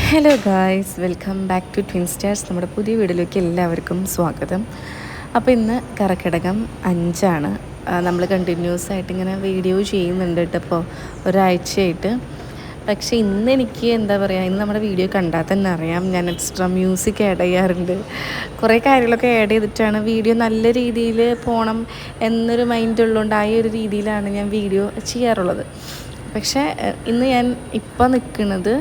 Hello guys, welcome back to twin stars. നമ്മുടെ പുതിയ വീഡിയോയിലേക്ക് എല്ലാവർക്കും സ്വാഗതം. അപ്പോൾ ഇന്ന് കർക്കിടകം 5 നമ്മൾ കണ്ടിന്യൂസ് ആയിട്ട് ഇങ്ങനെ വീഡിയോ ചെയ്യുന്നുണ്ട് കേട്ടോ. അപ്പോൾ ഒരാഴ്ചയായിട്ട്. പക്ഷേ ഇന്ന് എനിക്ക് എന്താ പറയുക, ഇന്ന് നമ്മുടെ വീഡിയോ കണ്ടാൽ തന്നെ അറിയാം ഞാൻ എക്സ്ട്രാ മ്യൂസിക് ആഡ് ചെയ്യാറുണ്ട്. കുറേ കാര്യങ്ങളൊക്കെ ആഡ് ചെയ്തിട്ടാണ് വീഡിയോ നല്ല രീതിയിൽ പോകണം എന്നൊരു മൈൻഡ് ഉള്ളതുകൊണ്ട് ആ ഒരു രീതിയിലാണ് ഞാൻ വീഡിയോ ചെയ്യാറുള്ളത്. പക്ഷേ ഇന്ന് ഞാൻ ഇപ്പോൾ നിൽക്കുന്നത്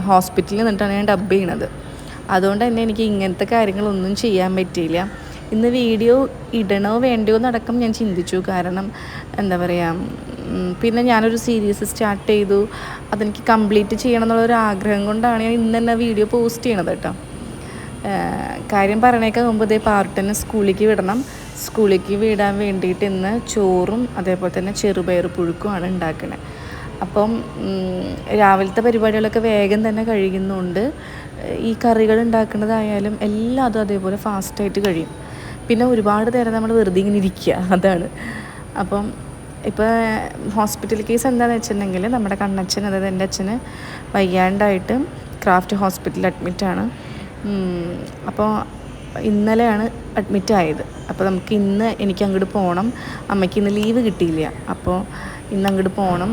ഹോസ്പിറ്റലിൽ നിന്നിട്ടാണ് ഞാൻ ഡബ് ചെയ്യണത്. അതുകൊണ്ട് തന്നെ എനിക്ക് ഇങ്ങനത്തെ കാര്യങ്ങളൊന്നും ചെയ്യാൻ പറ്റിയില്ല. ഇന്ന് വീഡിയോ ഇടണോ വേണ്ടയോ എന്നടക്കം ഞാൻ ചിന്തിച്ചു. കാരണം എന്താ പറയുക, പിന്നെ ഞാനൊരു സീരീസ് സ്റ്റാർട്ട് ചെയ്തു. അതെനിക്ക് കംപ്ലീറ്റ് ചെയ്യണം എന്നുള്ളൊരു ആഗ്രഹം കൊണ്ടാണ് ഞാൻ ഇന്ന് തന്നെ വീഡിയോ പോസ്റ്റ് ചെയ്യണത് കേട്ടോ. കാര്യം പറയണേക്കാൾ മുമ്പ് ഇതേ പാർട്ടിനെ സ്കൂളിലേക്ക് വിടണം. സ്കൂളിലേക്ക് വിടാൻ വേണ്ടിയിട്ട് ഇന്ന് ചോറും അതേപോലെ തന്നെ ചെറുപയർ പുഴുക്കുമാണ് ഉണ്ടാക്കണത്. അപ്പം രാവിലത്തെ പരിപാടികളൊക്കെ വേഗം തന്നെ കഴിയുന്നുണ്ട്. ഈ കറികൾ ഉണ്ടാക്കുന്നതായാലും എല്ലാം അതും അതേപോലെ ഫാസ്റ്റായിട്ട് കഴിയും. പിന്നെ ഒരുപാട് നേരം നമ്മൾ വെറുതെ ഇങ്ങനെ ഇരിക്കുക, അതാണ്. അപ്പം ഇപ്പോൾ ഹോസ്പിറ്റൽ കേസ് എന്താണെന്ന് വെച്ചിട്ടുണ്ടെങ്കിൽ നമ്മുടെ കണ്ണച്ഛൻ, അതായത് എൻ്റെ അച്ഛന് വയ്യാണ്ടായിട്ട് ക്രാഫ്റ്റ് ഹോസ്പിറ്റലിൽ അഡ്മിറ്റാണ്. അപ്പോൾ ഇന്നലെയാണ് അഡ്മിറ്റ് ആയത്. അപ്പോൾ നമുക്ക് ഇന്ന് എനിക്ക് അങ്ങോട്ട് പോകണം. അമ്മയ്ക്ക് ഇന്ന് ലീവ് കിട്ടിയില്ല. അപ്പോൾ ഇന്ന് അങ്ങോട്ട് പോകണം.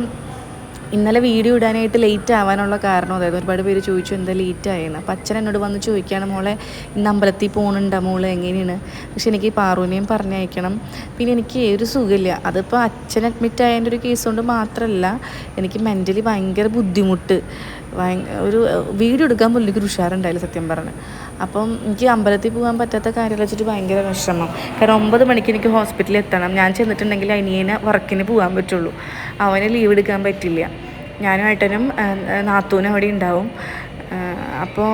ഇന്നലെ വീഡിയോ ഇടാനായിട്ട് ലേറ്റ് ആവാനുള്ള കാരണം അതായത് ഒരുപാട് പേര് ചോദിച്ചു എന്താ ലേറ്റ് ആയെന്ന്. അപ്പോൾ അച്ഛൻ എന്നോട് വന്ന് ചോദിക്കുകയാണ്, മോളെ ഇന്ന് അമ്പലത്തിൽ പോകുന്നുണ്ടോ മോളെ, എങ്ങനെയാണ്? പക്ഷെ എനിക്ക് പാറുവിനെയും പറഞ്ഞയക്കണം. പിന്നെ എനിക്ക് ഒരു സുഖമില്ല. അതിപ്പോൾ അച്ഛൻ അഡ്മിറ്റ് ആയതിൻ്റെ ഒരു കേസ് കൊണ്ട് മാത്രമല്ല, എനിക്ക് മെൻ്റലി ഭയങ്കര ബുദ്ധിമുട്ട്. ഒരു വീഡിയോ എടുക്കാൻ പോലും എനിക്കൊരു ഉഷാറുണ്ടായില്ല സത്യം പറഞ്ഞ്. അപ്പം എനിക്ക് അമ്പലത്തിൽ പോകാൻ പറ്റാത്ത കാര്യം വെച്ചിട്ട് ഭയങ്കര വിഷമം. കാരണം 9 മണിക്ക് എനിക്ക് ഹോസ്പിറ്റലിൽ എത്തണം. ഞാൻ ചെന്നിട്ടുണ്ടെങ്കിൽ അനിയനെ വർക്കിന് പോകാൻ പറ്റുള്ളൂ. അവന് ലീവ് എടുക്കാൻ പറ്റില്ല. ഞാനും ഏട്ടനും നാത്തൂനും അവിടെ ഉണ്ടാവും. അപ്പോൾ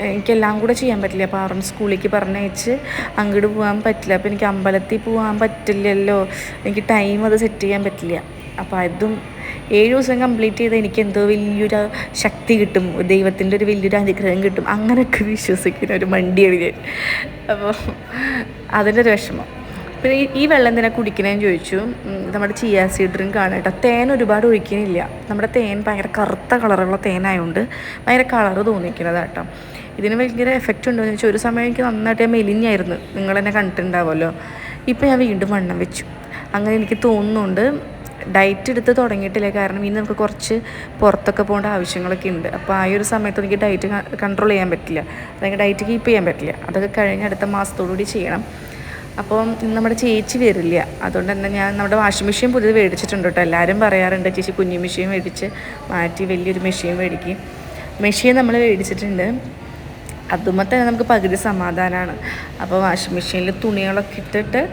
എനിക്കെല്ലാം കൂടെ ചെയ്യാൻ പറ്റില്ല. അപ്പോൾ ആറും സ്കൂളിലേക്ക് പറഞ്ഞയച്ച് അങ്ങോട്ട് പോകാൻ പറ്റില്ല. അപ്പോൾ എനിക്ക് അമ്പലത്തിൽ പോകാൻ പറ്റില്ലല്ലോ, എനിക്ക് ടൈം അത് സെറ്റ് ചെയ്യാൻ പറ്റില്ല. അപ്പോൾ അതും 7 ദിവസം കംപ്ലീറ്റ് ചെയ്താൽ എനിക്ക് എന്തോ വലിയൊരു ശക്തി കിട്ടും, ദൈവത്തിൻ്റെ ഒരു വലിയൊരു അനുഗ്രഹം കിട്ടും, അങ്ങനെയൊക്കെ വിശ്വസിക്കുന്ന ഒരു മണ്ടിയാണ് ഞാൻ. അപ്പോൾ അതിൻ്റെ ഒരു വിഷമം. പിന്നെ ഈ വെള്ളം എന്തിനാണ് കുടിക്കണേന്ന് ചോദിച്ചു. നമ്മുടെ ചിയാ സീഡ് ഡ്രിങ്ക് ആണ് കേട്ടോ. തേൻ ഒരുപാട് ഒഴിക്കുന്നില്ല. നമ്മുടെ തേൻ ഭയങ്കര കറുത്ത കളറുള്ള തേനായതുകൊണ്ട് ഭയങ്കര കളറ് തോന്നിക്കുന്നത് കേട്ടോ. ഇതിന് ഭയങ്കര എഫക്റ്റ് ഉണ്ടോ എന്ന് ചോദിച്ചാൽ ഒരു സമയം എനിക്ക് നന്നായിട്ട് ഞാൻ മെലിഞ്ഞായിരുന്നു, നിങ്ങളെന്നെ കണ്ടിട്ടുണ്ടാവുമല്ലോ. ഇപ്പോൾ ഞാൻ വീണ്ടും വണ്ണം വെച്ചു. അങ്ങനെ എനിക്ക് തോന്നുന്നുണ്ട്. ഡയറ്റ് എടുത്ത് തുടങ്ങിയിട്ടില്ല. കാരണം ഇനി നമുക്ക് കുറച്ച് പുറത്തൊക്കെ പോകേണ്ട ആവശ്യങ്ങളൊക്കെ ഉണ്ട്. അപ്പോൾ ആ ഒരു സമയത്ത് എനിക്ക് ഡയറ്റ് കൺട്രോൾ ചെയ്യാൻ പറ്റില്ല, അല്ലെങ്കിൽ ഡയറ്റ് കീപ്പ് ചെയ്യാൻ പറ്റില്ല. അതൊക്കെ കഴിഞ്ഞ് അടുത്ത മാസത്തോടുകൂടി ചെയ്യണം. അപ്പം നമ്മുടെ ചേച്ചി വരില്ല. അതുകൊണ്ട് തന്നെ ഞാൻ നമ്മുടെ വാഷിംഗ് മെഷീൻ പുതിയത് മേടിച്ചിട്ടുണ്ട് കേട്ടോ. എല്ലാവരും പറയാറുണ്ട് ചേച്ചി കുഞ്ഞു മെഷീൻ മേടിച്ച് മാറ്റി വലിയൊരു മെഷീൻ മേടിക്കും. മെഷീൻ നമ്മൾ മേടിച്ചിട്ടുണ്ട്. അതുമ്പോൾ തന്നെ നമുക്ക് പകുതി സമാധാനമാണ്. അപ്പോൾ വാഷിംഗ് മെഷീനിൽ തുണികളൊക്കെ ഇട്ടിട്ട്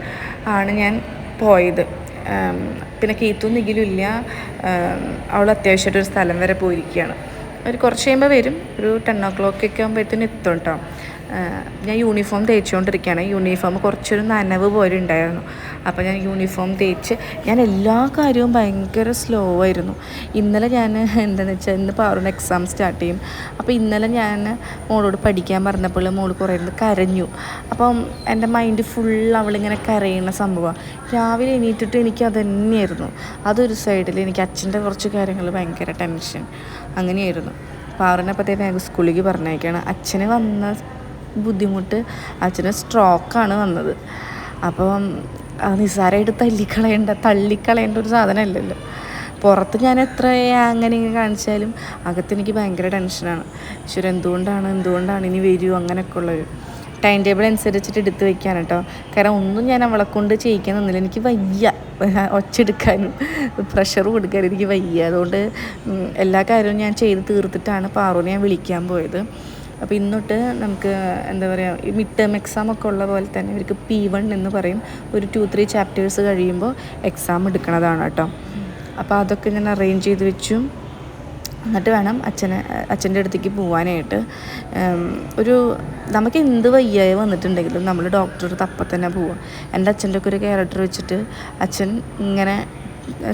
ആണ് ഞാൻ പോയത്. പിന്നെ കീത്തും നിഖിലും ഇല്ല. അവൾ അത്യാവശ്യമായിട്ടൊരു സ്ഥലം വരെ പോയിരിക്കുകയാണ്. ഒരു കുറച്ച് കഴിയുമ്പോൾ വരും. ഒരു 10 o'clock ആകുമ്പോഴത്തേനും എത്തും കേട്ടോ. ഞാൻ യൂണിഫോം തേച്ചുകൊണ്ടിരിക്കുകയാണ്. യൂണിഫോം കുറച്ചൊരു നനവ് പോലെ ഉണ്ടായിരുന്നു. അപ്പോൾ ഞാൻ യൂണിഫോം തേച്ച് ഞാൻ എല്ലാ കാര്യവും ഭയങ്കര സ്ലോ ആയിരുന്നു. ഇന്നലെ ഞാൻ എന്താണെന്ന് വെച്ചാൽ ഇന്ന് പാറുന്ന എക്സാം സ്റ്റാർട്ട് ചെയ്യും. അപ്പോൾ ഇന്നലെ ഞാൻ മോളോട് പഠിക്കാൻ പറഞ്ഞപ്പോൾ മോൾ കുറേ കരഞ്ഞു. അപ്പം എൻ്റെ മൈൻഡ് ഫുൾ അവളിങ്ങനെ കരയുന്ന സംഭവമാണ്. രാവിലെ എണീറ്റിട്ട് എനിക്ക് അത് തന്നെയായിരുന്നു. അതൊരു സൈഡിൽ എനിക്ക് അച്ഛൻ്റെ കുറച്ച് കാര്യങ്ങൾ ഭയങ്കര ടെൻഷൻ അങ്ങനെയായിരുന്നു. പാറുന്നപ്പോഴത്തേ വേഗം സ്കൂളിലേക്ക് പറഞ്ഞേക്കാണ്. അച്ഛന് വന്ന ബുദ്ധിമുട്ട്, അച്ഛന് സ്ട്രോക്കാണ് വന്നത്. അപ്പം നിസ്സാരമായിട്ട് തള്ളിക്കളയേണ്ട ഒരു സാധനമല്ലല്ലോ. പുറത്ത് ഞാൻ എത്ര അങ്ങനെ ഇങ്ങനെ കാണിച്ചാലും അകത്തെനിക്ക് ഭയങ്കര ടെൻഷനാണ്. ഈശ്വരൻ എന്തുകൊണ്ടാണ് ഇനി വരുമോ അങ്ങനെയൊക്കെ ഉള്ളത്. ടൈം ടേബിൾ അനുസരിച്ചിട്ട് എടുത്ത് വയ്ക്കാൻ കേട്ടോ. കാരണം ഒന്നും ഞാൻ അവളെ കൊണ്ട് ചെയ്യിക്കാൻ നിന്നില്ല. എനിക്ക് വയ്യ ഒച്ചെടുക്കാനും പ്രഷർ കൊടുക്കാനും എനിക്ക് വയ്യ. അതുകൊണ്ട് എല്ലാ കാര്യവും ഞാൻ ചെയ്ത് തീർത്തിട്ടാണ് പാറുവിനെ ഞാൻ വിളിക്കാൻ പോയത്. അപ്പോൾ ഇന്നോട്ട് നമുക്ക് എന്താ പറയുക, ഈ മിഡ് ടേം എക്സാം ഒക്കെ ഉള്ള പോലെ തന്നെ ഇവർക്ക് P1 എന്ന് പറയും. ഒരു 2-3 ചാപ്റ്റേഴ്സ് കഴിയുമ്പോൾ എക്സാം എടുക്കണതാണ് കേട്ടോ. അപ്പോൾ അതൊക്കെ ഞാൻ അറേഞ്ച് ചെയ്ത് വെച്ചു. എന്നിട്ട് വേണം അച്ഛൻ്റെ അടുത്തേക്ക് പോകാനായിട്ട്. നമുക്ക് എന്ത് വയ്യായ വന്നിട്ടുണ്ടെങ്കിലും നമ്മൾ ഡോക്ടറുടെ അടുത്ത് അപ്പം തന്നെ പോവുക. എൻ്റെ അച്ഛൻ്റെ ഒക്കെ ഒരു ക്യാരക്ടർ വെച്ചിട്ട് അച്ഛൻ ഇങ്ങനെ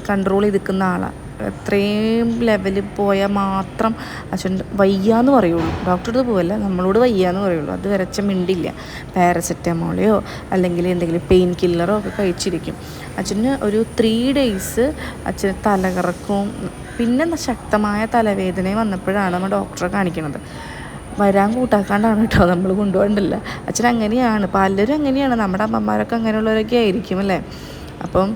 കൺട്രോൾ ചെയ്ത് നിൽക്കുന്ന ആളാണ്. എത്രയും ലെവലിൽ പോയാൽ മാത്രം അച്ഛൻ വയ്യാന്ന് പറയുള്ളൂ. ഡോക്ടറുടെ അടുത്ത് പോവല്ല, നമ്മളോട് വയ്യാന്ന് പറയുള്ളൂ. അത് വരെ അച്ഛൻ മിണ്ടില്ല. പാരസെറ്റമോളയോ അല്ലെങ്കിൽ എന്തെങ്കിലും പെയിൻ കില്ലറോ ഒക്കെ കഴിച്ചിരിക്കും. അച്ഛന് ഒരു 3 days അച്ഛന് തലകറക്കവും പിന്നെ ശക്തമായ തലവേദന വന്നപ്പോഴാണ് നമ്മൾ ഡോക്ടറെ കാണിക്കുന്നത്. വരാൻ കൂട്ടാക്കാണ്ടാണ് കേട്ടോ നമ്മൾ കൊണ്ടുപോകണ്ടില്ല. അച്ഛൻ അങ്ങനെയാണ്, പലരും അങ്ങനെയാണ്, നമ്മുടെ അമ്മമാരൊക്കെ അങ്ങനെയുള്ളവരൊക്കെ ആയിരിക്കും അല്ലേ. അപ്പം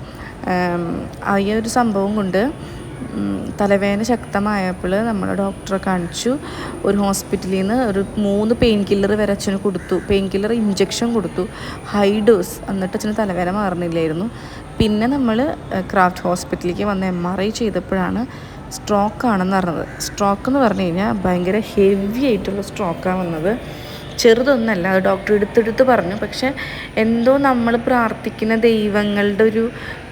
ഈ ഒരു സംഭവം കൊണ്ട് തലവേദന ശക്തമായപ്പോൾ നമ്മൾ ഡോക്ടറെ കാണിച്ചു. ഒരു ഹോസ്പിറ്റലിൽ നിന്ന് ഒരു 3 പെയിൻ കില്ലർ വരെ അച്ഛന് കൊടുത്തു. പെയിൻ കില്ലർ ഇഞ്ചക്ഷൻ കൊടുത്തു, ഹൈ ഡോസ്. എന്നിട്ട് അച്ഛന് തലവേദന മാറുന്നില്ലായിരുന്നു. പിന്നെ നമ്മൾ ക്രാഫ്റ്റ് ഹോസ്പിറ്റലിലേക്ക് വന്ന് MRI ചെയ്തപ്പോഴാണ് സ്ട്രോക്കാണെന്ന് പറഞ്ഞത്. സ്ട്രോക്ക് എന്ന് പറഞ്ഞു കഴിഞ്ഞാൽ ഭയങ്കര ഹെവി ആയിട്ടുള്ള സ്ട്രോക്കാണ് വന്നത്, ചെറുതൊന്നല്ല. അത് ഡോക്ടർ എടുത്തെടുത്ത് പറഞ്ഞു. പക്ഷെ എന്തോ നമ്മൾ പ്രാർത്ഥിക്കുന്ന ദൈവങ്ങളുടെ ഒരു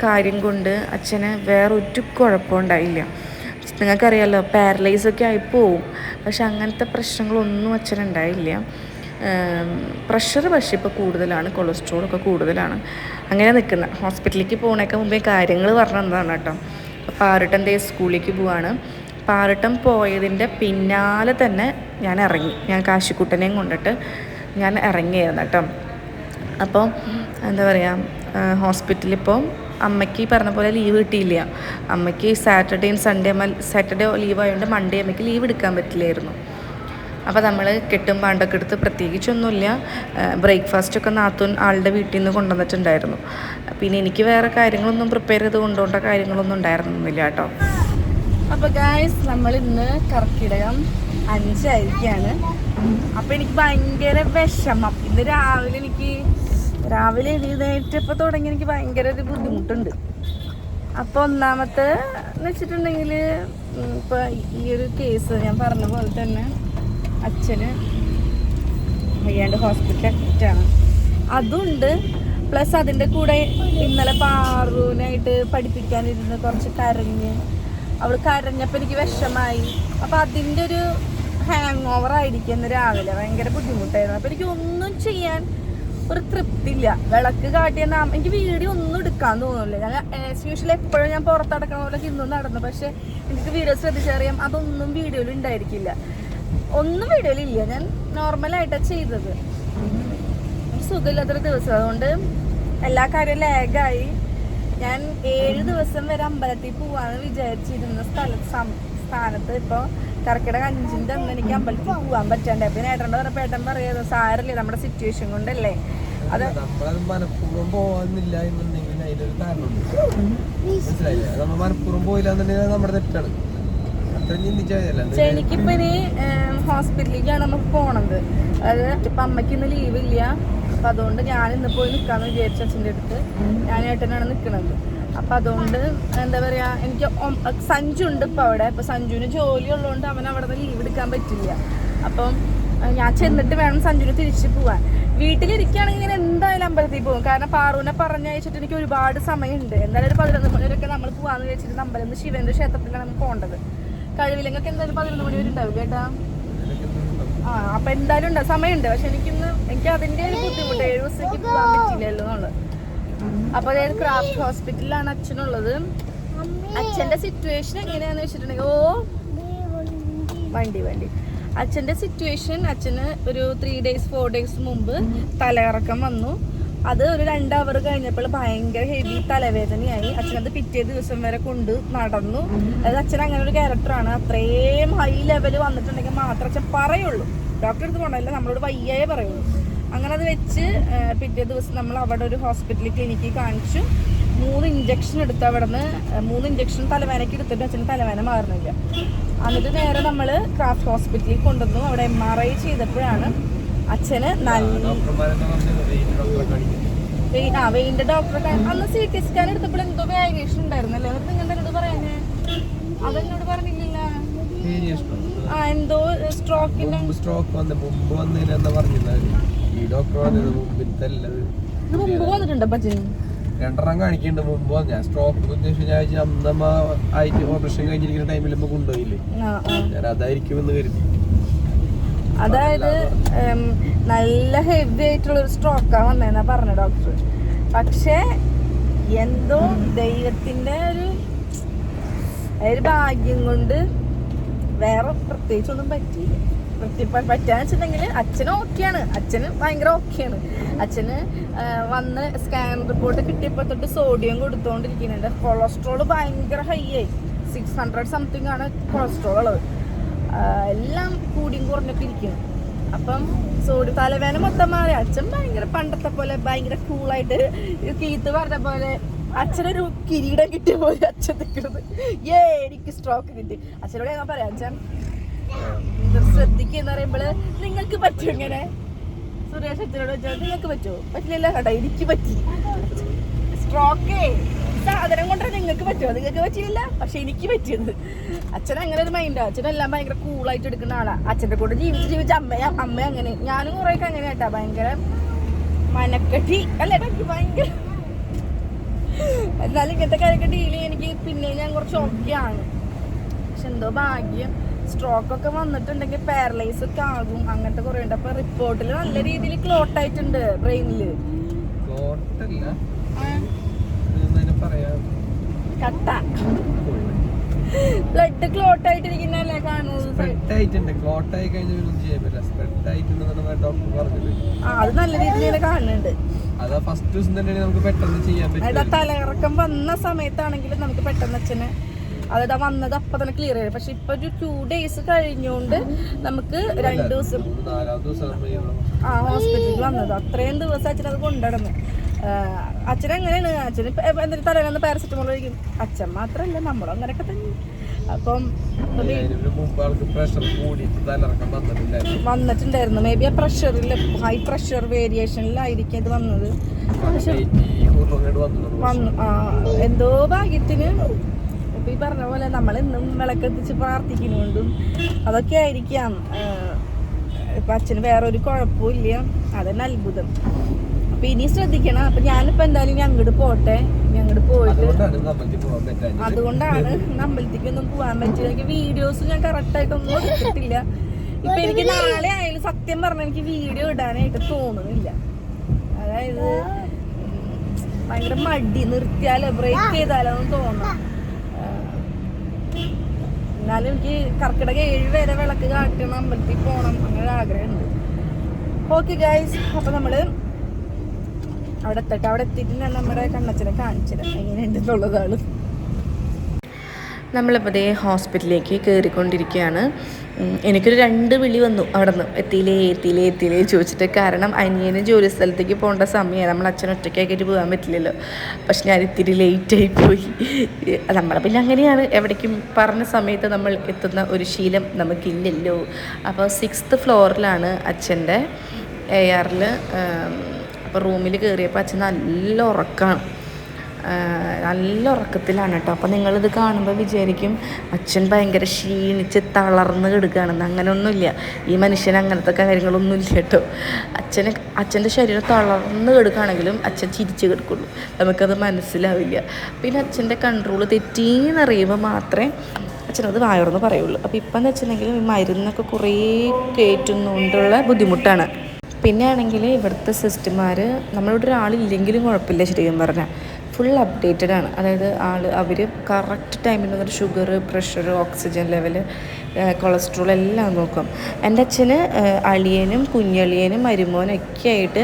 കാര്യം കൊണ്ട് അച്ഛന് വേറൊരു കുഴപ്പമുണ്ടായില്ല. നിങ്ങൾക്കറിയാമല്ലോ, പാരലൈസൊക്കെ ആയിപ്പോവും. പക്ഷെ അങ്ങനത്തെ പ്രശ്നങ്ങളൊന്നും അച്ഛനുണ്ടായില്ല. പ്രഷർ പക്ഷേ ഇപ്പോൾ കൂടുതലാണ്, കൊളസ്ട്രോളൊക്കെ കൂടുതലാണ്. അങ്ങനെ നിൽക്കുന്ന ഹോസ്പിറ്റലിലേക്ക് പോകണേക്ക് മുമ്പേ കാര്യങ്ങൾ പറഞ്ഞതാണ് കേട്ടോ. പാറട്ടൻ സ്കൂളിലേക്ക് പോവാണ്. പാറട്ടം പോയതിൻ്റെ പിന്നാലെ തന്നെ ഞാൻ ഇറങ്ങി. ഞാൻ കാശിക്കുട്ടനെയും കൊണ്ടിട്ട് ഞാൻ ഇറങ്ങിയായിരുന്നു കേട്ടോ. അപ്പോൾ എന്താ പറയുക, ഹോസ്പിറ്റലിൽ ഇപ്പോൾ അമ്മയ്ക്ക് പറഞ്ഞ പോലെ ലീവ് കിട്ടിയില്ല. അമ്മയ്ക്ക് സാറ്റർഡേയും സാറ്റർഡേ ലീവ് ആയതുകൊണ്ട് മൺഡേ അമ്മയ്ക്ക് ലീവ് എടുക്കാൻ പറ്റില്ലായിരുന്നു. അപ്പോൾ നമ്മൾ കെട്ടും പാണ്ടൊക്കെ എടുത്ത് പ്രത്യേകിച്ചൊന്നുമില്ല. ബ്രേക്ക്ഫാസ്റ്റൊക്കെ നാത്തൂൻ ആളുടെ വീട്ടിൽ നിന്ന് കൊണ്ടുവന്നിട്ടുണ്ടായിരുന്നു. പിന്നെ എനിക്ക് വേറെ കാര്യങ്ങളൊന്നും പ്രിപ്പയർ ചെയ്ത് കൊണ്ടുപോകേണ്ട കാര്യങ്ങളൊന്നും ഉണ്ടായിരുന്നില്ല കേട്ടോ. അപ്പോൾ ഗായ്സ്, നമ്മൾ ഇന്ന് കർക്കിടകം 5 ആയിരിക്കുകയാണ്. അപ്പോൾ എനിക്ക് ഭയങ്കര വിഷമം. ഇന്ന് രാവിലെ എഴുന്നേറ്റപ്പോൾ തുടങ്ങി എനിക്ക് ഭയങ്കര ഒരു ബുദ്ധിമുട്ടുണ്ട്. അപ്പോൾ ഒന്നാമത്തെ എന്ന് വെച്ചിട്ടുണ്ടെങ്കിൽ, ഇപ്പോൾ ഈ ഒരു കേസ് ഞാൻ പറഞ്ഞ പോലെ തന്നെ അച്ഛന് വയ്യാണ്ട് ഹോസ്പിറ്റലിൽ അഡ്മിറ്റാണ്. അതുണ്ട്. പ്ലസ് അതിൻ്റെ കൂടെ ഇന്നലെ പാറുവിനായിട്ട് പഠിപ്പിക്കാനിരുന്ന് കുറച്ച് കരഞ്ഞ്, അവൾ കരഞ്ഞപ്പോൾ എനിക്ക് വിഷമായി. അപ്പോൾ അതിൻ്റെ ഒരു ഹാങ് ഓവർ ആയിരിക്കും ഇന്ന് രാവിലെ. ഭയങ്കര ബുദ്ധിമുട്ടായിരുന്നു. അപ്പോൾ എനിക്ക് ഒന്നും ചെയ്യാൻ ഒരു തൃപ്തിയില്ല. വിളക്ക് കാട്ടിയ എനിക്ക് വീഡിയോ ഒന്നും എടുക്കാൻ തോന്നുന്നില്ല. ഞാൻ യൂഷ്വലി എപ്പോഴും ഞാൻ പുറത്തടക്കണ പോലെ ഇന്നും നടന്നു. പക്ഷെ എനിക്ക് വീഡിയോ ശ്രദ്ധിച്ചറിയാം, അതൊന്നും വീഡിയോയിൽ ഉണ്ടായിരിക്കില്ല. ഒന്നും വീഡിയോയിലില്ല. ഞാൻ നോർമലായിട്ടാണ് ചെയ്തത്. സുഖമില്ലാത്തൊരു ദിവസം, അതുകൊണ്ട് എല്ലാ കാര്യവും ലാഗായി. ഞാൻ 7 ദിവസം വരെ അമ്പലത്തിൽ പോവാന്ന് വിചാരിച്ചിരുന്ന സ്ഥാനത്ത് ഇപ്പോൾ കർക്കിടക 5-ന്റെ അന്ന് എനിക്ക് അമ്പലത്തിൽ പോകാൻ പറ്റാണ്ട്. പിന്നെ ഏട്ടൻ്റെ പറഞ്ഞപ്പോൾ ഏട്ടൻ പറയുന്നത് സാരല്ലേ, നമ്മുടെ സിറ്റുവേഷൻ കൊണ്ടല്ലേ. അത് മനഃപൂർവ്വം പോവാന്നില്ല എന്നുണ്ടെങ്കിൽ അതിലൊരു കാരണമുണ്ട്, മനസ്സിലായില്ലേ? നമ്മൾ മനഃപൂർവ്വം പോയില്ല എന്നുണ്ടെങ്കിൽ നമ്മുടെ തെറ്റാണ്. എനിക്കിപ്പോ ഇനി ഹോസ്പിറ്റലിലേക്കാണ് നമുക്ക് പോണത്. അതായത് ഇപ്പൊ അമ്മയ്ക്ക് ഇന്ന് ലീവില്ല. അപ്പൊ അതുകൊണ്ട് ഞാൻ ഇന്ന് പോയി നിൽക്കാന്ന് വിചാരിച്ച അച്ഛൻ്റെ അടുത്ത്. ഞാൻ ഏട്ടനാണ് നിൽക്കുന്നത്. അപ്പൊ അതുകൊണ്ട് എന്താ പറയാ, എനിക്ക് സഞ്ജു ഉണ്ട് ഇപ്പൊ അവിടെ. ഇപ്പൊ സഞ്ജുവിന് ജോലി ഉള്ളതുകൊണ്ട് അവൻ അവിടെ നിന്ന് ലീവ് എടുക്കാൻ പറ്റില്ല. അപ്പം ഞാൻ ചെന്നിട്ട് വേണം സഞ്ജുവിന് തിരിച്ചു പോവാൻ. വീട്ടിലിരിക്കുകയാണെങ്കിൽ ഞാൻ എന്തായാലും അമ്പലത്തിൽ പോകും. കാരണം പാറുവിനെ പറഞ്ഞയച്ചിട്ട് എനിക്ക് ഒരുപാട് സമയമുണ്ട്. എന്തായാലും ഒരു 11 മണി വരെയൊക്കെ നമ്മൾ പോവാന്ന് വെച്ചിട്ട് അമ്പലം ശിവന്റെ ക്ഷേത്രത്തിലാണ് നമുക്ക് പോകേണ്ടത്. കഴിവില്ലെങ്കിൽ എന്തായാലും 11 മണി വരെ ഉണ്ടാവും കേട്ടാ. അപ്പൊ എന്തായാലും ഉണ്ട്, സമയമുണ്ട്. പക്ഷെ എനിക്ക് അതിന്റെ ഒരു ബുദ്ധിമുട്ട്, 7 ദിവസത്തേക്ക് പോകാൻ പറ്റില്ലല്ലോ എന്നുള്ളത്. അപ്പൊ അതായത് ക്രാഫ്റ്റ് ഹോസ്പിറ്റലിലാണ് അച്ഛനുള്ളത്. അച്ഛന്റെ സിറ്റുവേഷൻ എങ്ങനെയാന്ന് വെച്ചിട്ടുണ്ടെങ്കിൽ, വണ്ടി അച്ഛന്റെ സിറ്റുവേഷൻ, അച്ഛന് ഒരു 3 days 4 days മുമ്പ് തലകറക്കം വന്നു. അത് ഒരു 2 hour കഴിഞ്ഞപ്പോൾ ഭയങ്കര ഹെവി തലവേദനയായി. അച്ഛനത് പിറ്റേ ദിവസം വരെ കൊണ്ട് നടന്നു. അതായത് അച്ഛൻ അങ്ങനെ ഒരു ക്യാരക്ടറാണ്. അത്രയും ഹൈ ലെവൽ വന്നിട്ടുണ്ടെങ്കിൽ മാത്രം അച്ഛൻ പറയുള്ളൂ. ഡോക്ടറെ അടുത്ത് പോകണമല്ല, നമ്മളോട് വയ്യേ പറയുള്ളൂ. അങ്ങനെ അത് വെച്ച് പിറ്റേ ദിവസം നമ്മൾ അവിടെ ഒരു ഹോസ്പിറ്റലിൽ ക്ലിനിക്കിൽ കാണിച്ചു. 3 ഇഞ്ചക്ഷൻ എടുത്ത് അവിടെ നിന്ന് 3 ഇഞ്ചക്ഷൻ തലവേനയ്ക്ക് എടുത്തിട്ട് അച്ഛന് തലവേന മാറുന്നില്ല. എന്നിട്ട് നേരെ നമ്മൾ ക്രാഫ്റ്റ് ഹോസ്പിറ്റലിൽ കൊണ്ടുവന്നു. അവിടെ MRI ചെയ്തപ്പോഴാണ് അച്ഛന് നല്ല വെയിൻ്റെ ഡോക്ടറെ അന്ന് CT സ്കാൻ എടുത്തപ്പോൾ എന്തോ വേരിയേഷൻ ഉണ്ടായിരുന്നല്ലേ. എന്നിട്ട് നിങ്ങളുടെ എന്നോട് പറയാനേ, അതെന്നോട് പറഞ്ഞില്ല. എന്തോ സ്ട്രോക്ക് മുമ്പ് വന്നിട്ടുണ്ട് അച്ഛന്. 2 കാണിക്കുന്നുണ്ട്. മുമ്പ് ഞാൻ സ്ട്രോക്ക് അമ്മ ആയിട്ട് ഓപ്പറേഷൻ കഴിഞ്ഞിരിക്കുന്ന ടൈമിൽ കൊണ്ടുപോയില്ലേ, ഞാൻ അതായിരിക്കും എന്ന് കരുതി. അതായത് നല്ല ഹെവി ആയിട്ടുള്ള ഒരു സ്ട്രോക്കാണ് വന്നതെന്നാ പറഞ്ഞ ഡോക്ടർ. പക്ഷെ എന്തോ ദൈവത്തിന്റെ ഒരു ഭാഗ്യം കൊണ്ട് വേറെ പ്രത്യേകിച്ചൊന്നും പറ്റിയില്ല. പറ്റാന്ന് വെച്ചിട്ടുണ്ടെങ്കിൽ അച്ഛന് ഓക്കെയാണ്. അച്ഛന് ഭയങ്കര ഓക്കെയാണ്. അച്ഛന് വന്ന് സ്കാൻ റിപ്പോർട്ട് കിട്ടിയപ്പോൾ തൊട്ട് സോഡിയം കൊടുത്തോണ്ടിരിക്കുന്നുണ്ട്. കൊളസ്ട്രോള് ഭയങ്കര ഹൈ ആയി. 600 സംതിങ് ആണ് കൊളസ്ട്രോൾ ഉള്ളത്. എല്ലാം കൂടിയും കുറഞ്ഞൊക്കെ ഇരിക്കും. അപ്പം സോഡിയം തലവേദന മൊത്തം മാറി. അച്ഛൻ ഭയങ്കര പണ്ടത്തെ പോലെ ഭയങ്കര കൂളായിട്ട് കീത്ത് പറഞ്ഞ പോലെ അച്ഛനൊരു കിരീടം കിട്ടിയ പോലെ അച്ഛൻ നിൽക്കുന്നത്. എനിക്ക് സ്ട്രോക്ക് കിട്ടി. അച്ഛനോട് ഞാൻ പറയാം, അച്ഛൻ ശ്രദ്ധിക്കുന്ന പറയുമ്പോൾ നിങ്ങൾക്ക് പറ്റും ഇങ്ങനെ. സുരേഷ് അച്ഛനോട് വെച്ചാൽ നിങ്ങൾക്ക് പറ്റുമോ? പറ്റില്ല കേട്ടോ, എനിക്ക് പറ്റി. സ്ട്രോക്കേ സാധനം കൊണ്ടാ നിങ്ങൾക്ക് പറ്റുമോ? നിങ്ങൾക്ക് പറ്റിയില്ല, പക്ഷെ എനിക്ക് പറ്റിയത്. അച്ഛൻ അങ്ങനെ ഒരു മൈൻഡാ. അച്ഛനെല്ലാം ഭയങ്കര കൂളായിട്ട് എടുക്കുന്ന ആളാ. അച്ഛൻ്റെ കൂടെ ജീവിച്ച് അമ്മ അങ്ങനെ. ഞാനും കുറേയൊക്കെ അങ്ങനെ കേട്ടാ, ഭയങ്കര മനക്കെട്ടി അല്ലേ, എനിക്ക് ഭയങ്കര. എന്നാലും ഇങ്ങനത്തെ കാര്യമൊക്കെ ഡീൽ ചെയ്യാൻ എനിക്ക് പിന്നെ ഞാൻ കുറച്ച് ഓക്കെയാണ്. പക്ഷെ എന്തോ ഭാഗ്യം, സ്ട്രോക്കൊക്കെ വന്നിട്ടുണ്ടെങ്കിൽ പാരലൈസ് ഒക്കെ ആകും, അങ്ങനത്തെ കുറേ ഉണ്ട്. അപ്പൊ റിപ്പോർട്ടിൽ നല്ല രീതിയിൽ ക്ലോട്ട് ആയിട്ടുണ്ട് ബ്രെയിനില്. കട്ട ബ്ലഡ് ക്ലോട്ട് ആയിട്ടിരിക്കുന്നല്ലേ കാണുന്നത്. അത് നല്ല രീതിയിൽ കാണുന്നുണ്ട്. തലകറക്കം വന്ന സമയത്താണെങ്കിലും നമുക്ക് പെട്ടെന്ന് അച്ഛനെ അതായത് വന്നത് അപ്പൊ തന്നെ ക്ലിയർ ചെയ്യും. പക്ഷെ ഇപ്പൊ ഒരു 2 days കഴിഞ്ഞുകൊണ്ട് നമുക്ക് 2 ദിവസം ഹോസ്പിറ്റലിൽ വന്നത്. അത്രയും ദിവസം അച്ഛനത് കൊണ്ടുനടന്നു. അച്ഛനെങ്ങനെയാണ്, അച്ഛന് എന്തെങ്കിലും തലേന്ന് പാരസെറ്റമോൾ കഴിക്കും. അച്ഛൻ മാത്രല്ല നമ്മളും അങ്ങനെയൊക്കെ തന്നെ. അപ്പം വന്നിട്ടുണ്ടായിരുന്നു. മേ ബി ആ പ്രഷറിൽ ഹൈ പ്രഷർ വേരിയേഷനിലായിരിക്കും ഇത് വന്നത്. വന്നു എന്തോ ഭാഗ്യത്തിന് ഇപ്പൊ ഈ പറഞ്ഞ പോലെ നമ്മളെന്നും വിളക്കെത്തിച്ച് പ്രാർത്ഥിക്കുന്നുണ്ടും അതൊക്കെ ആയിരിക്കാം. ഇപ്പൊ അച്ഛന് വേറൊരു കുഴപ്പമില്ല, അതന്നെ അത്ഭുതം. അപ്പൊ ഇനി ശ്രദ്ധിക്കണം. അപ്പൊ ഞാനിപ്പോ എന്തായാലും ഇനി അങ്ങോട്ട് പോട്ടെ. അങ്ങോട്ട് പോയിട്ട് അതുകൊണ്ടാണ് അമ്പലത്തേക്കൊന്നും പോകാൻ പറ്റില്ല. എനിക്ക് വീഡിയോസ് ഞാൻ കറക്റ്റ് ആയിട്ടൊന്നും എടുത്തിട്ടില്ല. ഇപ്പൊ എനിക്ക് നാളെ ആയാലും സത്യം പറഞ്ഞാൽ എനിക്ക് വീഡിയോ ഇടാനായിട്ട് തോന്നുന്നില്ല. അതായത് ഭയങ്കര മടി, നിർത്തിയാലോ ബ്രേക്ക് ചെയ്താലോ എന്ന് തോന്നാം. എന്നാലും എനിക്ക് കർക്കിടക 7 വരെ വിളക്ക് കാട്ടണം, അമ്പലത്തിൽ പോകണം, അങ്ങനെ ആഗ്രഹമുണ്ട്. ഓക്കെ ഗൈസ്, അപ്പൊ നമ്മള് അവിടെ എത്തട്ടെ. അവിടെ എത്തിയിട്ട് ഞാൻ നമ്മുടെ കണ്ണച്ചനെ കാണിച്ചില്ല എങ്ങനെയുണ്ടെന്നുള്ളതാണ്. നമ്മളിപ്പോൾ ദേ ഹോസ്പിറ്റലിലേക്ക് കയറിക്കൊണ്ടിരിക്കുകയാണ്. എനിക്കൊരു 2 വിളി വന്നു അവിടെ നിന്ന്, എത്തിയില്ലേ ചോദിച്ചിട്ട്. കാരണം അനിയന് ജോലി സ്ഥലത്തേക്ക് പോകേണ്ട സമയമാണ്. നമ്മൾ അച്ഛൻ ഒറ്റയ്ക്കാക്കിയിട്ട് പോകാൻ പറ്റില്ലല്ലോ. പക്ഷെ ഞാൻ ഇത്തിരി ലേറ്റായിപ്പോയി. നമ്മളെ പിന്നെ അങ്ങനെയാണ്, എവിടേക്കും പറഞ്ഞ സമയത്ത് നമ്മൾ എത്തുന്ന ഒരു ശീലം നമുക്കില്ലല്ലോ. അപ്പോൾ 6th ഫ്ലോറിലാണ് അച്ഛൻ്റെ ARൽ. അപ്പോൾ റൂമിൽ കയറിയപ്പോൾ അച്ഛൻ നല്ല ഉറക്കമാണ്, നല്ല ഉറക്കത്തിലാണ് കേട്ടോ. അപ്പോൾ നിങ്ങളിത് കാണുമ്പോൾ വിചാരിക്കും അച്ഛൻ ഭയങ്കര ക്ഷീണിച്ച് തളർന്ന് കിടക്കുകയാണെന്ന്. അങ്ങനെയൊന്നുമില്ല. ഈ മനുഷ്യന് അങ്ങനത്തെ കാര്യങ്ങളൊന്നും ഇല്ല കേട്ടോ. അച്ഛൻ്റെ ശരീരം തളർന്ന് കിടക്കുകയാണെങ്കിലും അച്ഛൻ ചിരിച്ച് കിടക്കുള്ളൂ, നമുക്കത് മനസ്സിലാവില്ല. പിന്നെ അച്ഛൻ്റെ കൺട്രോൾ തെറ്റിയെന്നറിയുമ്പോൾ മാത്രമേ അച്ഛനത് വായോർന്ന് പറയുള്ളൂ. അപ്പോൾ ഇപ്പം എന്ന് വെച്ചിട്ടുണ്ടെങ്കിൽ ഈ മരുന്നൊക്കെ കുറേ കയറ്റുന്നതുകൊണ്ടുള്ള ബുദ്ധിമുട്ടാണ്. പിന്നെ ആണെങ്കിൽ ഇവിടുത്തെ സിസ്റ്റർമാർ നമ്മളിവിടെ ഒരാളില്ലെങ്കിലും കുഴപ്പമില്ല, ശരിക്കും പറഞ്ഞാൽ ഫുൾ അപ്ഡേറ്റഡ് ആണ്. അതായത് അവർ കറക്റ്റ് ടൈമിൽ വന്നിട്ട് sugar, pressure, oxygen level, cholesterol എല്ലാം നോക്കും. എൻ്റെ അച്ഛന് അളിയനും കുഞ്ഞളിയനും മരുമോനൊക്കെ ആയിട്ട്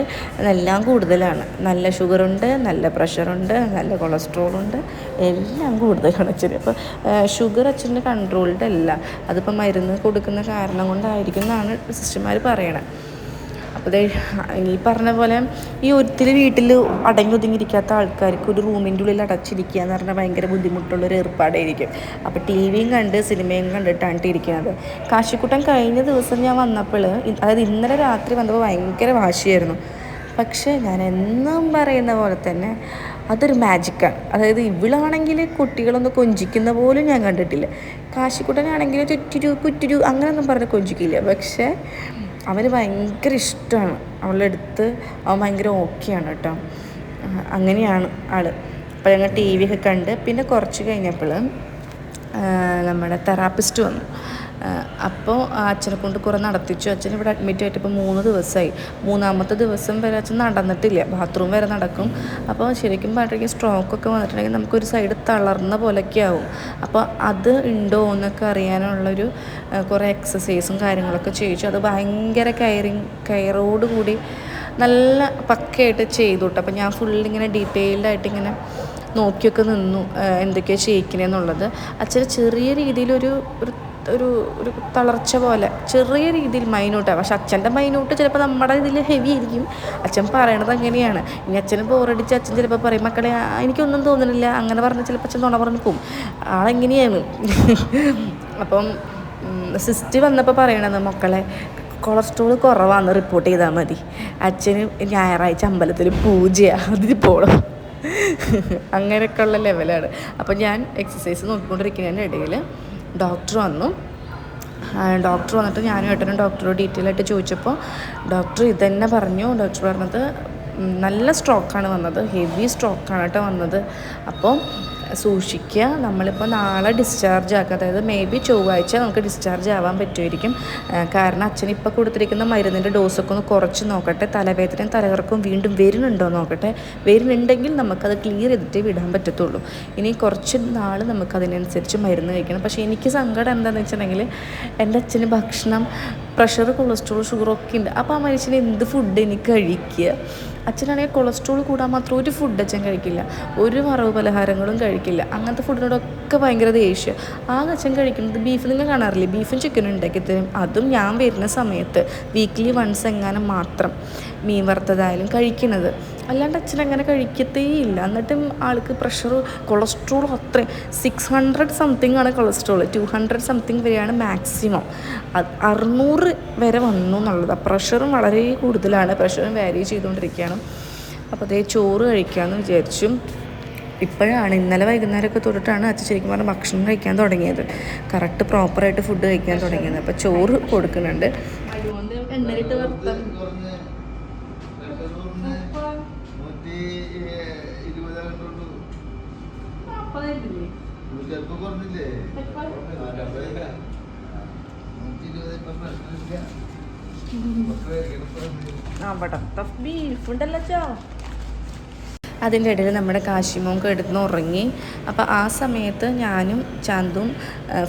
എല്ലാം കൂടുതലാണ്. നല്ല ഷുഗറുണ്ട്, നല്ല പ്രഷറുണ്ട്, നല്ല കൊളസ്ട്രോളുണ്ട്, എല്ലാം കൂടുതലാണ് അച്ഛന്. അപ്പോൾ ഷുഗർ അച്ഛൻ്റെ കൺട്രോൾഡ് അല്ല. അതിപ്പോൾ മരുന്ന് കൊടുക്കുന്ന കാരണം കൊണ്ടായിരിക്കും എന്നാണ് സിസ്റ്റർമാർ പറയണത്. അപ്പോൾ ഈ പറഞ്ഞ പോലെ ഈ ഒത്തിരി വീട്ടിൽ അടങ്ങി ഒതുങ്ങിയിരിക്കാത്ത ആൾക്കാർക്ക് ഒരു റൂമിൻ്റെ ഉള്ളിൽ അടച്ചിരിക്കുക എന്ന് പറഞ്ഞാൽ ഭയങ്കര ബുദ്ധിമുട്ടുള്ളൊരു ഏർപ്പാടായിരിക്കും. അപ്പോൾ TV-യും കണ്ട് സിനിമയും കണ്ടിട്ടാണ് ഇരിക്കുന്നത്. കാശിക്കുട്ടൻ കഴിഞ്ഞ ദിവസം ഞാൻ വന്നപ്പോൾ, അതായത് ഇന്നലെ രാത്രി വന്നപ്പോൾ ഭയങ്കര വാശിയായിരുന്നു. പക്ഷേ ഞാൻ എന്നും പറയുന്ന പോലെ തന്നെ അതൊരു മാജിക്കാണ്. അതായത് ഇവളാണെങ്കിൽ കുട്ടികളൊന്ന് കൊഞ്ചിക്കുന്ന പോലും ഞാൻ കണ്ടിട്ടില്ല. കാശിക്കുട്ടനാണെങ്കിൽ ചുറ്റിരു കുറ്റിരു അങ്ങനെയൊന്നും പറഞ്ഞ് കൊഞ്ചിക്കില്ല. പക്ഷേ അവന് ഭയങ്കര ഇഷ്ടമാണ് അവളുടെ അടുത്ത്. അവൻ ഭയങ്കര ഓക്കെയാണ് കേട്ടോ. അങ്ങനെയാണ് ആൾ. അപ്പോൾ ഞങ്ങൾ TV ഒക്കെ കണ്ട് പിന്നെ കുറച്ച് കഴിഞ്ഞപ്പോൾ നമ്മുടെ തെറാപ്പിസ്റ്റ് വന്നു. അപ്പോൾ അച്ഛനെ കൊണ്ട് കുറേ നടത്തിച്ചു. അച്ഛൻ ഇവിടെ അഡ്മിറ്റ് ആയിട്ട് ഇപ്പോൾ 3 ദിവസമായി. 3ാമത്തെ ദിവസം വരെ അച്ഛൻ നടന്നിട്ടില്ല, ബാത്റൂം വരെ നടക്കും. അപ്പോൾ ശരിക്കും പറഞ്ഞിട്ടുണ്ടെങ്കിൽ സ്ട്രോക്കൊക്കെ വന്നിട്ടുണ്ടെങ്കിൽ നമുക്കൊരു സൈഡ് തളർന്ന പോലെയൊക്കെ ആവും. അപ്പോൾ അത് ഉണ്ടോ എന്നൊക്കെ അറിയാനുള്ളൊരു കുറേ എക്സസൈസും കാര്യങ്ങളൊക്കെ ചെയ്യിച്ചു. അത് ഭയങ്കര കെയറോടുകൂടി നല്ല പക്കയായിട്ട് ചെയ്തു കേട്ടോ. അപ്പോൾ ഞാൻ ഫുള്ളിങ്ങനെ ഡീറ്റെയിൽഡായിട്ട് ഇങ്ങനെ നോക്കിയൊക്കെ നിന്നു എന്തൊക്കെയാണ് ചെയ്യിക്കണേന്നുള്ളത്. അച്ഛന് ചെറിയ രീതിയിലൊരു ഒരു ഒരു ഒരു തളർച്ച പോലെ ചെറിയ രീതിയിൽ മൈന്യൂട്ടാണ്. പക്ഷെ അച്ഛൻ്റെ മൈന്യൂട്ട് ചിലപ്പോൾ നമ്മുടെ ഇതിൽ ഹെവി ആയിരിക്കും. അച്ഛൻ പറയണത് അങ്ങനെയാണ്. ഇനി അച്ഛന് ബോറടിച്ച് അച്ഛൻ ചിലപ്പോൾ പറയും മക്കളെ എനിക്കൊന്നും തോന്നുന്നില്ല അങ്ങനെ പറഞ്ഞ് ചിലപ്പോൾ അച്ഛൻ നുണ പറഞ്ഞ് പോവും. ആളെങ്ങനെയാണ്. അപ്പം സിസ്റ്റ് വന്നപ്പോൾ പറയണത് മക്കളെ കൊളസ്ട്രോൾ കുറവാണെന്ന് റിപ്പോർട്ട് ചെയ്താൽ മതി. അച്ഛന് ഞായറാഴ്ച അമ്പലത്തിൽ പൂജയാണ് അതിന് പോകണം. അങ്ങനെയൊക്കെയുള്ള ലെവലാണ്. അപ്പം ഞാൻ എക്സസൈസ് നോക്കിക്കൊണ്ടിരിക്കുന്നതിൻ്റെ ഇടയിൽ ഡോക്ടർ വന്നിട്ട് ഞാനും ഏട്ടനും ഡോക്ടറോട് ഡീറ്റെയിൽ ആയിട്ട് ചോദിച്ചപ്പോൾ ഡോക്ടർ ഇതന്നെ പറഞ്ഞു. ഡോക്ടർ പറഞ്ഞത് നല്ല സ്ട്രോക്കാണ് വന്നത്, ഹെവി സ്ട്രോക്കാണ് കേട്ടോ വന്നത്. അപ്പോൾ സൂക്ഷിക്കുക. നമ്മളിപ്പോൾ നാളെ ഡിസ്ചാർജ് ആക്കുക, അതായത് മേ ബി ചൊവ്വാഴ്ച നമുക്ക് ഡിസ്ചാർജ് ആവാൻ പറ്റുമായിരിക്കും. കാരണം അച്ഛൻ ഇപ്പോൾ കൊടുത്തിരിക്കുന്ന മരുന്നിൻ്റെ ഡോസൊക്കെ ഒന്ന് കുറച്ച് നോക്കട്ടെ. തലവേദനയും തലകറക്കവും വീണ്ടും വരുന്നുണ്ടോ നോക്കട്ടെ. വരുന്നുണ്ടെങ്കിൽ നമുക്കത് ക്ലിയർ ചെയ്തിട്ടേ വിടാൻ പറ്റത്തുള്ളൂ. ഇനി കുറച്ച് നാൾ നമുക്കതിനനുസരിച്ച് മരുന്ന് കഴിക്കണം. പക്ഷേ എനിക്ക് സങ്കടം എന്താണെന്ന് വെച്ചിട്ടുണ്ടെങ്കിൽ എൻ്റെ അച്ഛന് ഭക്ഷണം, പ്രഷർ, കൊളസ്ട്രോൾ, ഷുഗറൊക്കെ ഉണ്ട്. അപ്പോൾ ആ മനുഷ്യന് എന്ത് ഫുഡ് എനിക്ക് കഴിക്കുക? അച്ഛനാണെങ്കിൽ കൊളസ്ട്രോൾ കൂടാൻ മാത്രം ഒരു ഫുഡ് അച്ഛൻ കഴിക്കില്ല, ഒരു വറവ് പലഹാരങ്ങളും കഴിക്കില്ല. അങ്ങനത്തെ ഫുഡിനോടൊക്കെ ഭയങ്കര ദേഷ്യം. അച്ഛൻ കഴിക്കുന്നത് ബീഫ്, നിങ്ങൾ കാണാറില്ലേ, ബീഫും ചിക്കനും ഉണ്ടാക്കി തരും. അതും ഞാൻ വരുന്ന സമയത്ത് വീക്ക്ലി വൺസ് എങ്ങാനും മാത്രം മീൻ വറുത്തതായാലും കഴിക്കുന്നത്. അല്ലാണ്ട് അച്ഛൻ അങ്ങനെ കഴിക്കത്തേ ഇല്ല. എന്നിട്ടും ആൾക്ക് പ്രഷർ, കൊളസ്ട്രോൾ അത്രയും 600 സംതിങ് ആണ് കൊളസ്ട്രോൾ, 200 സംതിങ് വരെയാണ് മാക്സിമം. 600 വരെ വന്നു എന്നുള്ളതാണ്. പ്രഷറും വളരെ കൂടുതലാണ്, പ്രഷറും വാരി ചെയ്തുകൊണ്ടിരിക്കുകയാണ്. അപ്പോൾ അതേ ചോറ് കഴിക്കാമെന്ന് വിചാരിച്ചു. ഇപ്പോഴാണ്, ഇന്നലെ വൈകുന്നേരമൊക്കെ തൊട്ടിട്ടാണ് അച്ഛൻ ശരിക്കും പറഞ്ഞാൽ ഭക്ഷണം കഴിക്കാൻ തുടങ്ങിയത്, കറക്റ്റ് പ്രോപ്പറായിട്ട് ഫുഡ് കഴിക്കാൻ തുടങ്ങിയത്. അപ്പോൾ ചോറ് കൊടുക്കുന്നുണ്ട്. എണ്ണയിട്ട് വറുത്ത അവിടത്തെ ബീഫുണ്ടല്ലോ ചോ. അതിൻ്റെ ഇടയിൽ നമ്മുടെ കാശിമോൻ കിടന്ന് ഉറങ്ങി. അപ്പോൾ ആ സമയത്ത് ഞാനും ചാന്തും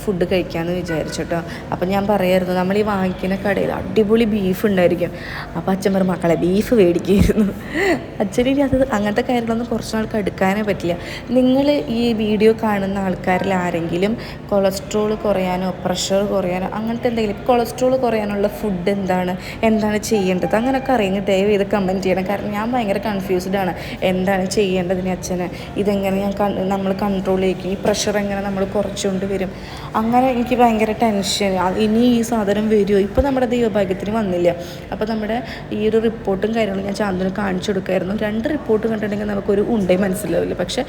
ഫുഡ് കഴിക്കാമെന്ന് വിചാരിച്ചു കേട്ടോ. അപ്പം ഞാൻ പറയായിരുന്നു നമ്മൾ ഈ വാങ്ങിക്കുന്ന കടയിൽ അടിപൊളി ബീഫ് ഉണ്ടായിരിക്കും. അപ്പോൾ അച്ഛൻ പറഞ്ഞു മക്കളെ ബീഫ് മേടിക്കായിരുന്നു. അച്ഛനിനി അത് അങ്ങനത്തെ കാര്യങ്ങളൊന്നും കുറച്ച് നാൾക്ക് എടുക്കാനേ പറ്റില്ല. നിങ്ങൾ ഈ വീഡിയോ കാണുന്ന ആൾക്കാരിൽ ആരെങ്കിലും കൊളസ്ട്രോൾ കുറയാനോ പ്രഷർ കുറയാനോ അങ്ങനത്തെ എന്തെങ്കിലും, കൊളസ്ട്രോൾ കുറയാനുള്ള ഫുഡ് എന്താണ് ചെയ്യേണ്ടത് അങ്ങനെയൊക്കെ അറിയെങ്കിൽ ദയവ് ചെയ്ത് കമൻറ്റ് ചെയ്യണം. കാരണം ഞാൻ ഭയങ്കര കൺഫ്യൂസ്ഡാണ്. എന്താണ് ചെയ്യേണ്ടതിന് അച്ഛന്, ഇതെങ്ങനെ നമ്മൾ കൺട്രോൾ ചെയ്യിക്കും, ഈ പ്രഷർ എങ്ങനെ നമ്മൾ കുറച്ചുകൊണ്ട് വരും, അങ്ങനെ എനിക്ക് ഭയങ്കര ടെൻഷൻ. ഇനി ഈ സാധനം വരുമോ? ഇപ്പോൾ നമ്മുടെ ദൈവഭാഗ്യത്തിന് വന്നില്ല. അപ്പോൾ നമ്മുടെ ഈ ഒരു റിപ്പോർട്ടും കാര്യങ്ങളും ഞാൻ ചാന്ദിന് കാണിച്ചു കൊടുക്കായിരുന്നു. 2 റിപ്പോർട്ട് കണ്ടിട്ടുണ്ടെങ്കിൽ നമുക്കൊരു ഉണ്ടേ മനസ്സിലാവില്ല. പക്ഷേ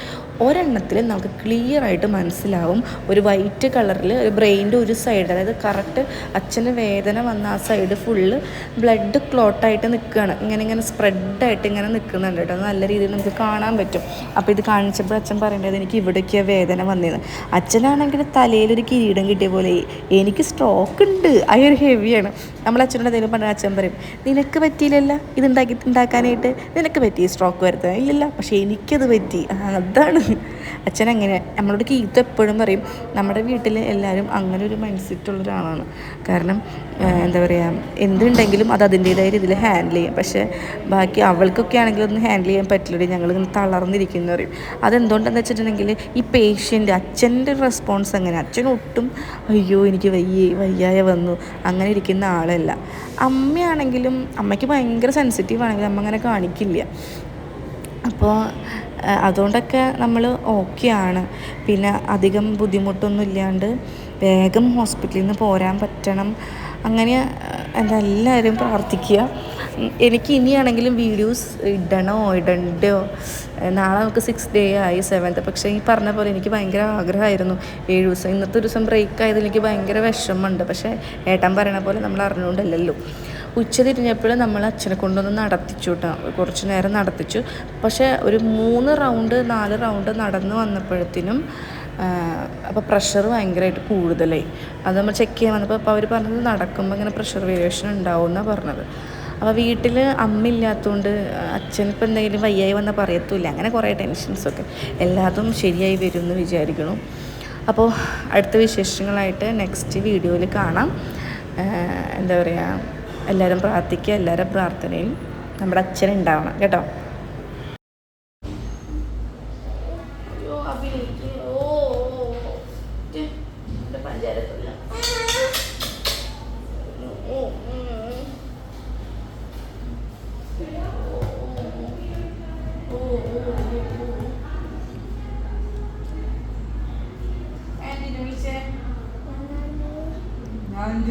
ഒരെണ്ണത്തിൽ നമുക്ക് ക്ലിയർ ആയിട്ട് മനസ്സിലാവും. ഒരു വൈറ്റ് കളറിൽ ബ്രെയിൻ്റെ ഒരു സൈഡ്, അതായത് കറക്റ്റ് അച്ഛന് വേദന വന്ന ആ സൈഡ് ഫുള്ള് ബ്ലഡ് ക്ലോട്ടായിട്ട് നിൽക്കുകയാണ്. ഇങ്ങനെ സ്പ്രെഡായിട്ട് ഇങ്ങനെ നിൽക്കുന്നുണ്ട് കേട്ടോ. നല്ല രീതിയിൽ നമുക്ക് കാണാൻ പറ്റും. അപ്പോൾ ഇത് കാണിച്ചപ്പോൾ അച്ഛൻ പറയേണ്ടത് എനിക്ക് ഇവിടേക്കാണ് വേദന വന്നത്. അച്ഛനാണെങ്കിൽ തലയിലൊരു കിരീടം കിട്ടിയ പോലെ, എനിക്ക് സ്ട്രോക്ക് ഉണ്ട്, അതൊരു ഹെവിയാണ്. നമ്മൾ അച്ഛനോട് എന്തെങ്കിലും പറഞ്ഞാൽ അച്ഛൻ പറയും നിനക്ക് പറ്റിയില്ലല്ലോ ഇത് ഉണ്ടാക്കാനായിട്ട്, നിനക്ക് പറ്റി സ്ട്രോക്ക് വരുത്താൻ ഇല്ലല്ലോ, പക്ഷേ എനിക്കത് പറ്റി. അതാണ് അച്ഛൻ അങ്ങനെ. നമ്മളോട് കീത്ത് എപ്പോഴും പറയും. നമ്മുടെ വീട്ടിൽ എല്ലാവരും അങ്ങനെ ഒരു മൈൻഡ് സെറ്റുള്ള ഒരാളാണ്. കാരണം എന്താ പറയുക, എന്തുണ്ടെങ്കിലും അത് അതിൻ്റേതായ രീതിയിൽ ഹാൻഡിൽ ചെയ്യും. പക്ഷേ ബാക്കി അവൾക്കൊക്കെ ആണെങ്കിലും ഒന്നും ഹാൻഡിൽ ചെയ്യാൻ പറ്റില്ല, ഞങ്ങളിങ്ങനെ തളർന്നിരിക്കുന്നു പറയും. അതെന്തുകൊണ്ടെന്ന് വെച്ചിട്ടുണ്ടെങ്കിൽ ഈ പേഷ്യൻ്റ് അച്ഛൻ്റെ റെസ്പോൺസ് അങ്ങനെ, അച്ഛനൊട്ടും അയ്യോ എനിക്ക് വയ്യായ വന്നു അങ്ങനെ ഇരിക്കുന്ന ആളല്ല. അമ്മയാണെങ്കിലും അമ്മയ്ക്ക് ഭയങ്കര സെൻസിറ്റീവ് ആണെങ്കിലും അമ്മ അങ്ങനെ കാണിക്കില്ല. അപ്പോൾ അതുകൊണ്ടൊക്കെ നമ്മൾ ഓക്കെയാണ്. പിന്നെ അധികം ബുദ്ധിമുട്ടൊന്നും ഇല്ലാണ്ട് വേഗം ഹോസ്പിറ്റലിൽ നിന്ന് പോരാൻ പറ്റണം. അങ്ങനെ എല്ലാവരും പ്രാർത്ഥിക്കുക. എനിക്ക് ഇനിയാണെങ്കിലും വീഡിയോസ് ഇടണ്ടോ, നാളെ നമുക്ക് 6th day ആയി 7th. പക്ഷേ ഈ പറഞ്ഞ പോലെ എനിക്ക് ഭയങ്കര ആഗ്രഹമായിരുന്നു 7 ദിവസം. ഇന്നത്തെ ഒരു ദിവസം ബ്രേക്ക് ആയതിൽ എനിക്ക് ഭയങ്കര വിഷമമുണ്ട്. പക്ഷേ ഏട്ടൻ പറയണ പോലെ നമ്മൾ അറിഞ്ഞുകൊണ്ടല്ലല്ലോ. ഉച്ച തിരിഞ്ഞപ്പോൾ നമ്മൾ അച്ഛനെ കൊണ്ടൊന്ന് നടത്തിച്ചു കേട്ടോ, കുറച്ച് നേരം നടത്തിച്ചു. പക്ഷേ ഒരു 4 റൗണ്ട് നടന്ന് വന്നപ്പോഴത്തേനും അപ്പോൾ പ്രഷർ ഭയങ്കരമായിട്ട് കൂടുതലായി. അത് നമ്മൾ ചെക്ക് ചെയ്യാൻ വന്നപ്പോൾ അപ്പോൾ അവർ പറഞ്ഞത് നടക്കുമ്പോൾ ഇങ്ങനെ പ്രഷർ വേരിയേഷൻ ഉണ്ടാവും എന്നാണ് പറഞ്ഞത്. അപ്പോൾ വീട്ടിൽ അമ്മ ഇല്ലാത്തതുകൊണ്ട് അച്ഛനിപ്പോൾ എന്തെങ്കിലും വയ്യായി വന്നാൽ പറയത്തുമില്ല. അങ്ങനെ കുറേ ടെൻഷൻസൊക്കെ, എല്ലാതും ശരിയായി വരും എന്ന് വിചാരിക്കണം. അപ്പോൾ അടുത്ത വിശേഷങ്ങളായിട്ട് നെക്സ്റ്റ് വീഡിയോയിൽ കാണാം. എന്താ പറയുക, എല്ലാവരും പ്രാർത്ഥിക്കുക. എല്ലാവരുടെ പ്രാർത്ഥനയും നമ്മുടെ അച്ഛനുണ്ടാവണം കേട്ടോ. ഞാൻ